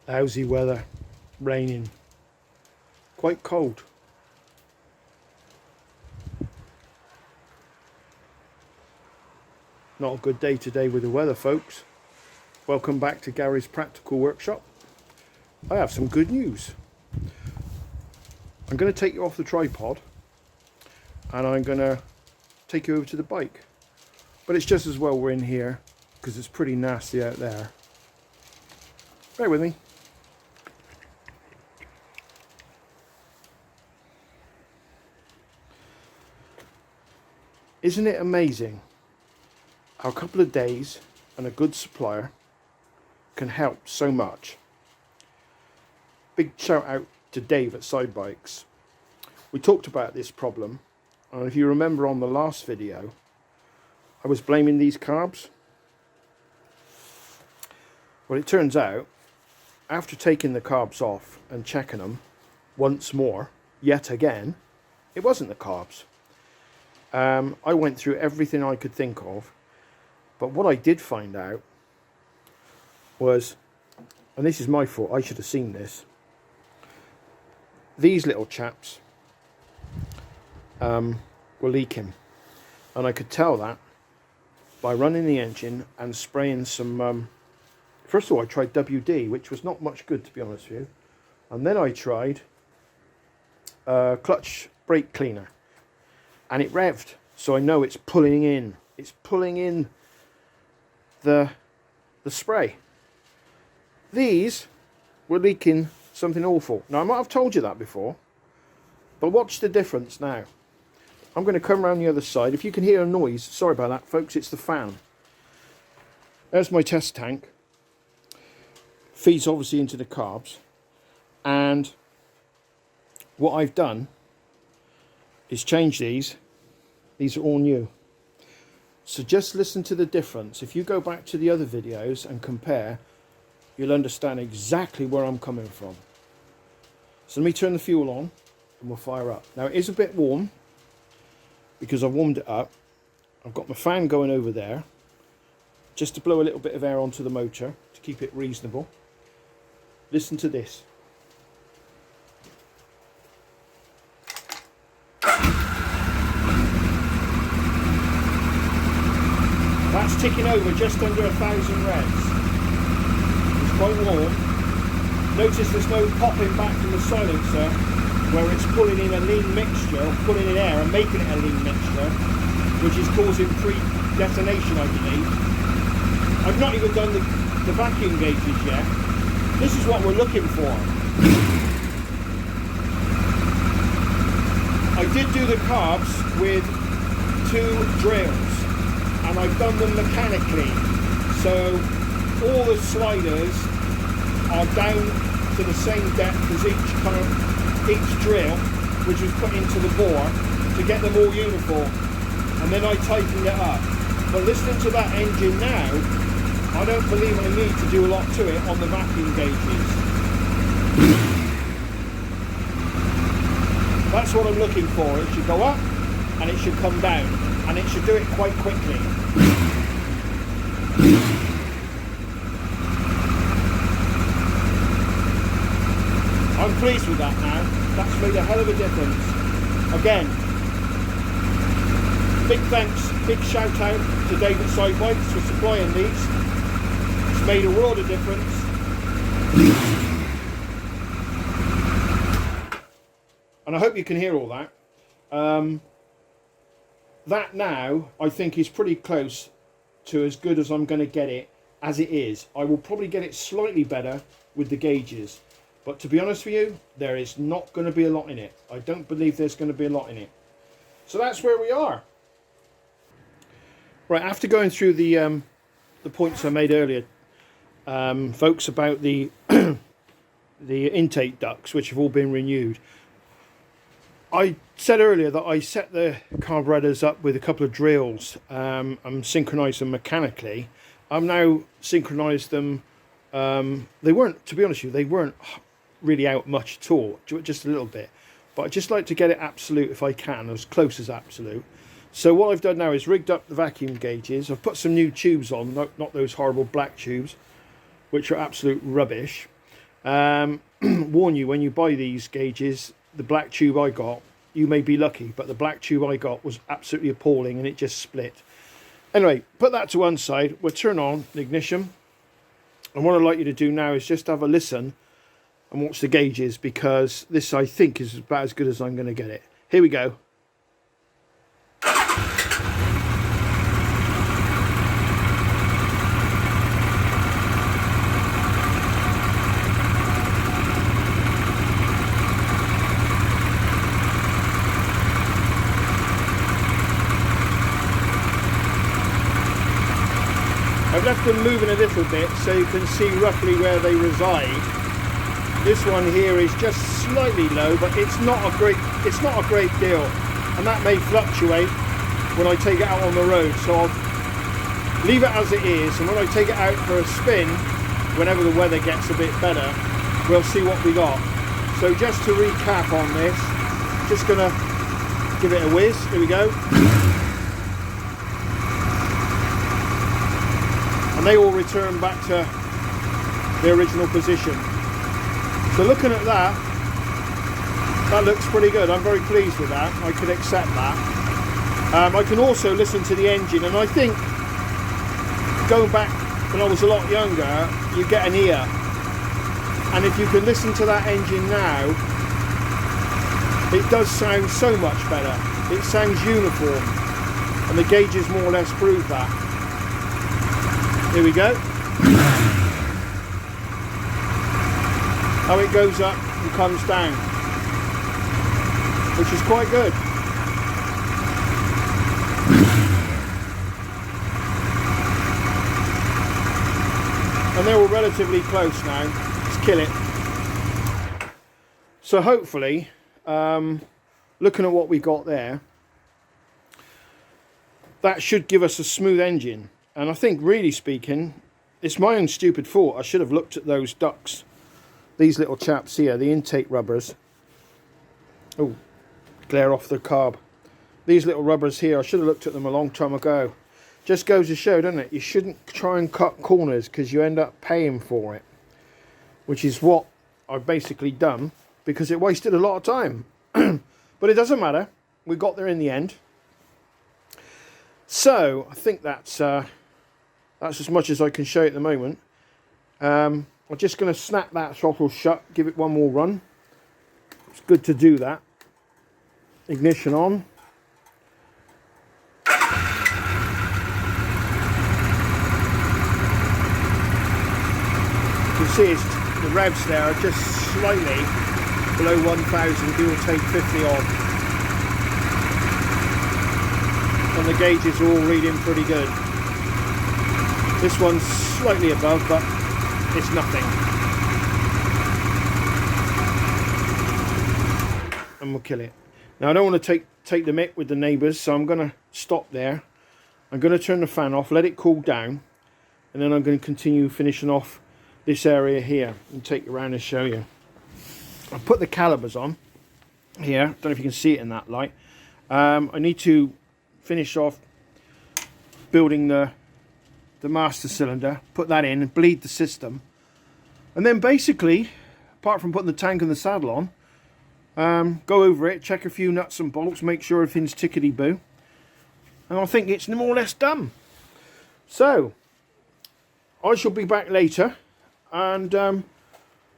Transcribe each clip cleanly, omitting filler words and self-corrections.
Lousy weather, raining, quite cold. Not a good day today with the weather, folks. Welcome back to Gary's Practical Workshop. I have some good news. I'm going to take you off the tripod and I'm going to take you over to the bike. But it's just as well we're in here because it's pretty nasty out there. Bear with me. Isn't it amazing how a couple of days and a good supplier can help so much? Big shout out to Dave at Side Bikes. We talked about this problem, and if you remember on the last video, I was blaming these carbs. Well, it turns out, after taking the carbs off and checking them once more, yet again, it wasn't the carbs. I went through everything I could think of, but what I did find out was, and this is my fault, I should have seen this, these little chaps were leaking, and I could tell that by running the engine and spraying some, first of all I tried WD, which was not much good to be honest with you, and then I tried clutch brake cleaner, and it revved, so I know it's pulling in the spray. These were leaking something awful. Now I might have told you that before, but watch the difference now. I'm going to come around the other side. If you can hear a noise, sorry about that folks, it's the fan. There's my test tank. Feeds obviously into the carbs, and what I've done is change these. These are all new. So just listen to the difference. If you go back to the other videos and compare, you'll understand exactly where I'm coming from. So let me turn the fuel on and we'll fire up. Now it is a bit warm because I've warmed it up. I've got my fan going over there just to blow a little bit of air onto the motor to keep it reasonable. Listen to this. That's ticking over just under 1,000 revs. It's quite warm. Notice there's no popping back from the silencer where it's pulling in a lean mixture, or pulling in air and making it a lean mixture, which is causing pre-detonation, I believe. I've not even done the vacuum gauges yet. This is what we're looking for. I did do the carbs with 2 drills. And I've done them mechanically, so all the sliders are down to the same depth as each drill, which was put into the bore to get them all uniform, and then I tightened it up. But listening to that engine now, I don't believe I need to do a lot to it on the vacuum gauges. That's what I'm looking for. It should go up and it should come down, and it should do it quite quickly. I'm pleased with that now. That's made a hell of a difference. Again, big thanks, big shout out to David Side Bikes for supplying these. It's made a world of difference. And I hope you can hear all that. That now, I think, is pretty close to as good as I'm going to get it as it is. I will probably get it slightly better with the gauges. But to be honest with you, there is not going to be a lot in it. I don't believe there's going to be a lot in it. So that's where we are. Right, after going through the points I made earlier, folks, about the, the intake ducts, which have all been renewed, I said earlier that I set the carburetors up with a couple of drills and synchronised them mechanically. I've now synchronised them. They weren't, to be honest with you, they weren't really out much at all, just a little bit. But I just like to get it absolute if I can, as close as absolute. So what I've done now is rigged up the vacuum gauges. I've put some new tubes on, not those horrible black tubes, which are absolute rubbish. Warn you, when you buy these gauges, the black tube I got, you may be lucky, but the black tube I got was absolutely appalling and it just split. Anyway, put that to one side. We'll turn on the ignition. And what I'd like you to do now is just have a listen and watch the gauges, because this, I think, is about as good as I'm going to get it. Here we go. I've left them moving a little bit so you can see roughly where they reside. This one here is just slightly low, but it's not a great deal, and that may fluctuate when I take it out on the road. So I'll leave it as it is, and when I take it out for a spin, whenever the weather gets a bit better, we'll see what we got. So just to recap on this, just gonna give it a whiz. Here we go. And they all return back to the original position. So looking at that, that looks pretty good. I'm very pleased with that. I could accept that. I can also listen to the engine, and I think going back when I was a lot younger, you get an ear. And if you can listen to that engine now, it does sound so much better. It sounds uniform, and the gauges more or less prove that. Here we go. How it goes up and comes down, which is quite good. And they're all relatively close now. Let's kill it. So hopefully, looking at what we got there, that should give us a smooth engine. And I think, really speaking, it's my own stupid fault. I should have looked at those ducts. These little chaps here, the intake rubbers. Oh, glare off the carb. These little rubbers here, I should have looked at them a long time ago. Just goes to show, doesn't it? You shouldn't try and cut corners, because you end up paying for it. Which is what I've basically done, because it wasted a lot of time. But it doesn't matter. We got there in the end. So, I think that's as much as I can show you at the moment. I'm just going to snap that throttle shut, give it one more run. It's good to do that. Ignition on. You can see the revs there are just slightly below 1,000, give or take 50 odd. And the gauges are all reading pretty good. This one's slightly above, but it's nothing. And we'll kill it. Now I don't want to take the mick with the neighbours, so I'm going to stop there. I'm going to turn the fan off, let it cool down, and then I'm going to continue finishing off this area here and take you around and show you. I'll put the calipers on here. Don't know if you can see it in that light. I need to finish off building the master cylinder, put that in and bleed the system, and then basically, apart from putting the tank and the saddle on, go over it, check a few nuts and bolts, make sure everything's tickety-boo, and I think it's more or less done. So I shall be back later, and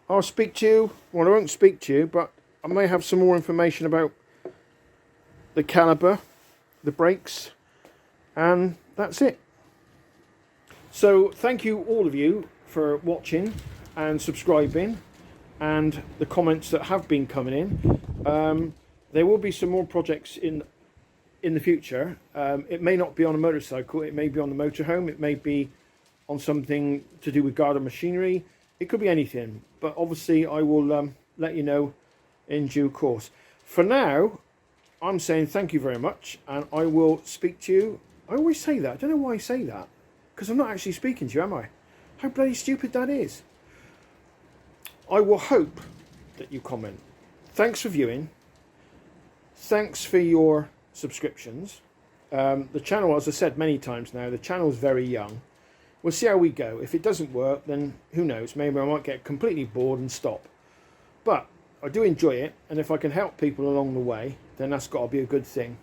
I'll speak to you. Well, I won't speak to you, but I may have some more information about the caliper, the brakes, and that's it. So thank you all of you for watching and subscribing, and the comments that have been coming in. There will be some more projects in the future. It may not be on a motorcycle, it may be on the motorhome, it may be on something to do with garden machinery, it could be anything, but obviously I will let you know in due course. For now, I'm saying thank you very much, and I will speak to you. I always say that. I don't know why I say that, because I'm not actually speaking to you, am I? How bloody stupid that is. I will hope that you comment. Thanks for viewing. Thanks for your subscriptions. The channel, as I said many times now, the channel is very young. we'll see how we go. If it doesn't work, then who knows, maybe I might get completely bored and stop. But I do enjoy it, and if I can help people along the way, then that's got to be a good thing.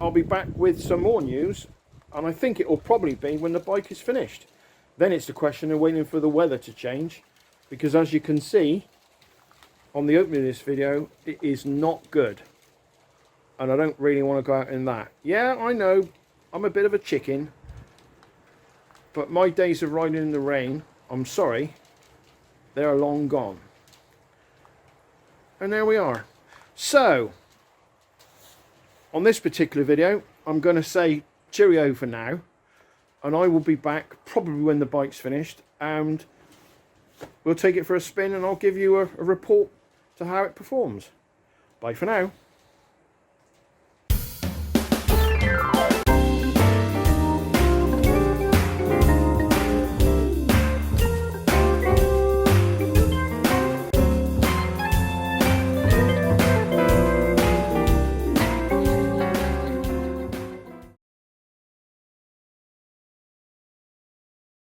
I'll be back with some more news, and I think it will probably be when the bike is finished. Then it's the question of waiting for the weather to change, because as you can see on the opening of this video, it is not good. And I don't really want to go out in that. Yeah, I know, I'm a bit of a chicken, but my days of riding in the rain, I'm sorry, they're long gone. And there we are. So, on this particular video, I'm going to say cheerio for now. And I will be back probably when the bike's finished. And we'll take it for a spin and I'll give you a report to how it performs. Bye for now.